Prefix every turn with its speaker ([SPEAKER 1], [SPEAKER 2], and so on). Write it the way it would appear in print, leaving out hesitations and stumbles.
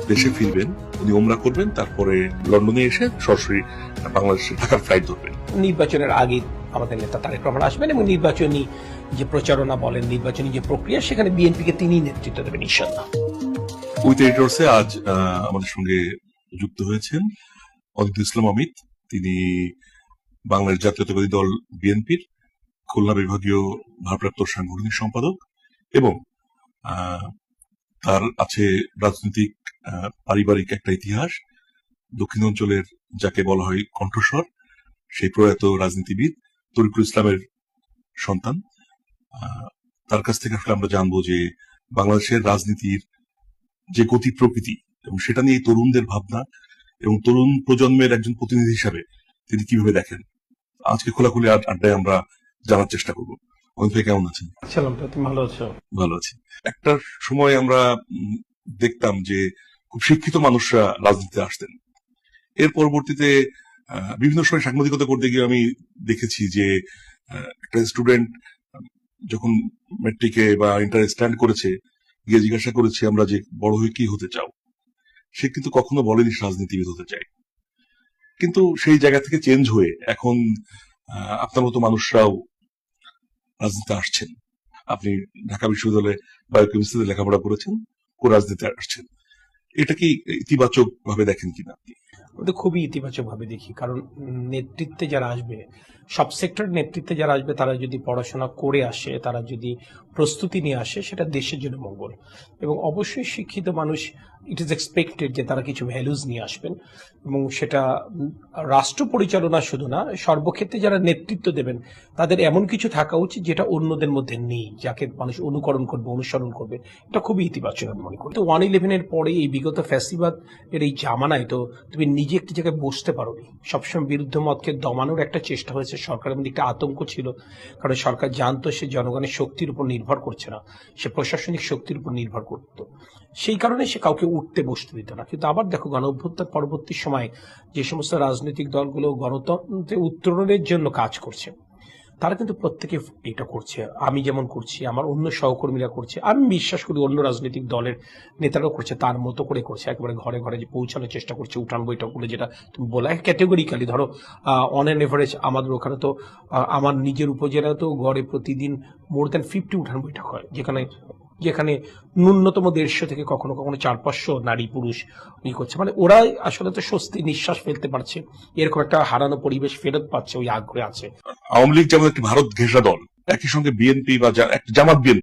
[SPEAKER 1] দেশে ফিরবেন, উনি ওমরা করবেন, তারপরে লন্ডনে এসে সরাসরি বাংলাদেশে ঢাকার ফ্লাইট ধরবেন।
[SPEAKER 2] নির্বাচনের আগে আমাদের নেতা তারেক রহমান আসবেন এবং নির্বাচনী যে প্রচারণা বলেন, নির্বাচনী যে প্রক্রিয়া, সেখানে বিএনপিকে তিনি নেতৃত্ব দেবেন ইনশাআল্লাহ।
[SPEAKER 1] উইথ এডিটরসে আজ আমাদের সঙ্গে যুক্ত হয়েছেন অজিতুল ইসলাম অমিত। তিনি বাংলাদেশ জাতীয়তাবাদী দল বিএনপির খুলনা বিভাগীয় ভারপ্রাপ্ত সাংগঠনিক সম্পাদক এবং তার আছে রাজনৈতিক পারিবারিক একটা ইতিহাস। দক্ষিণ অঞ্চলের যাকে বলা হয় কণ্ঠস্বর, সেই প্রয়াত রাজনীতিবিদ তরিকুল ইসলামের সন্তান। তার কাছ থেকে আসলে আমরা জানবো যে বাংলাদেশের রাজনীতির যে গতি প্রকৃতি এবং সেটা নিয়ে তরুণদের ভাবনা এবং তরুণ প্রজন্মের একজন প্রতিনিধি হিসাবে তিনি কিভাবে দেখেন, আজকে খোলাখুলি আড্ডায় আমরা জানার চেষ্টা করবো। অমিত ভাই কেমন আছেন?
[SPEAKER 2] তুমি ভালো আছো?
[SPEAKER 1] ভালো আছি। একটা সময় আমরা দেখতাম যে খুব শিক্ষিত মানুষরা রাজনীতিতে আসতেন। এর পরবর্তীতে বিভিন্ন সময় সাংবাদিকতা করতে গিয়ে আমি দেখেছি যে একটা স্টুডেন্ট যখন ম্যাট্রিকে বা ইন্টার স্ট্যান্ড করেছে, গিয়ে জিজ্ঞাসা করেছে আমরা যে বড় হয়ে কি হতে চাও, সে কিন্তু কখনো বলেনি রাজনীতিবিদ হতে চাই। কিন্তু সেই জায়গা থেকে চেঞ্জ হয়ে এখন আপনার মতো মানুষরাও রাজনীতিতে আসছেন। আপনি ঢাকা বিশ্ববিদ্যালয়ে বায়োকেমিস্ট্রিতে লেখাপড়া করেছেন, ও রাজনীতিতে আসছেন। এটা কি ইতিবাচক ভাবে দেখেন কিনা আপনি?
[SPEAKER 2] খুবই ইতিবাচক ভাবে দেখি, কারণ নেতৃত্বে যারা আসবে, সব সেক্টর নেতৃত্বে যারা আসবে, তারা যদি পড়াশোনা করে আসে, তারা যদি প্রস্তুতি নিয়ে আসে, সেটা দেশের জন্য মঙ্গল। এবং অবশ্যই শিক্ষিত মানুষ, ইট ইজ এক্সপেক্টেড যে তারা কিছু ভ্যালুজ নিয়ে আসবেন, এবং সেটা রাষ্ট্র পরিচালনা শুধু না, সর্বক্ষেত্রে যারা নেতৃত্ব দেবেন তাদের এমন কিছু থাকা উচিত যেটা অন্যদের মধ্যে নেই, যাকে মানুষ অনুকরণ করবে, অনুসরণ করবে। এটা খুবই ইতিবাচক আমি মনে করি। তো 1/11 পরে এই বিগত ফ্যাসিবাদ এর এই জামানায় তো তুমি নিজে একটি জায়গায় বসতে পারোনি। সবসময় বিরুদ্ধ মতকে দমানোর একটা চেষ্টা হয়েছে। সরকারের মধ্যে একটা আতঙ্ক ছিল, কারণ সরকার জানতো সে জনগণের শক্তির উপর নির্ভর করছে না, সে প্রশাসনিক শক্তির উপর নির্ভর করত। সেই কারণে সে কাউকে উঠতে বসতে দিত না। কিন্তু আবার দেখো, গণ অভ্যুত্থান পরবর্তী সময় যে সমস্ত রাজনৈতিক দলগুলো গণতন্ত্রে উত্তরণের জন্য কাজ করছে, তারা কিন্তু প্রত্যেকে এটা করছে। আমি যেমন করছি, আমার অন্য সহকর্মীরা করছে, আমি বিশ্বাস করি অন্য রাজনৈতিক দলের নেতারাও করছে, তার মতো করে করছে। একেবারে ঘরে ঘরে যে পৌঁছানোর চেষ্টা করছে, উঠান বৈঠকগুলো যেটা তুমি বলা, ক্যাটেগরিক্যালি ধরো অন অ্যান এভারেজ আমাদের ওখানে তো আমার নিজের উপজেলায় তো গড়ে প্রতিদিন মোর দ্যান 50 উঠান বৈঠক হয়, যেখানে ন্যূনতম 150 থেকে কখনো কখনো 400-500 নারী পুরুষ করছে। মানে ওরাই আসলে তো স্বস্তি নিঃশ্বাস ফেলতে পারছে, এরকম একটা হারানো পরিবেশ ফেরত পাচ্ছে, ওই আগ্রহে আছে।
[SPEAKER 1] আওয়ামী লীগ যেমন একটি ভারত ঘেঁষা দল, একই সঙ্গে বিএনপি বা একটা জামাত বিএনপি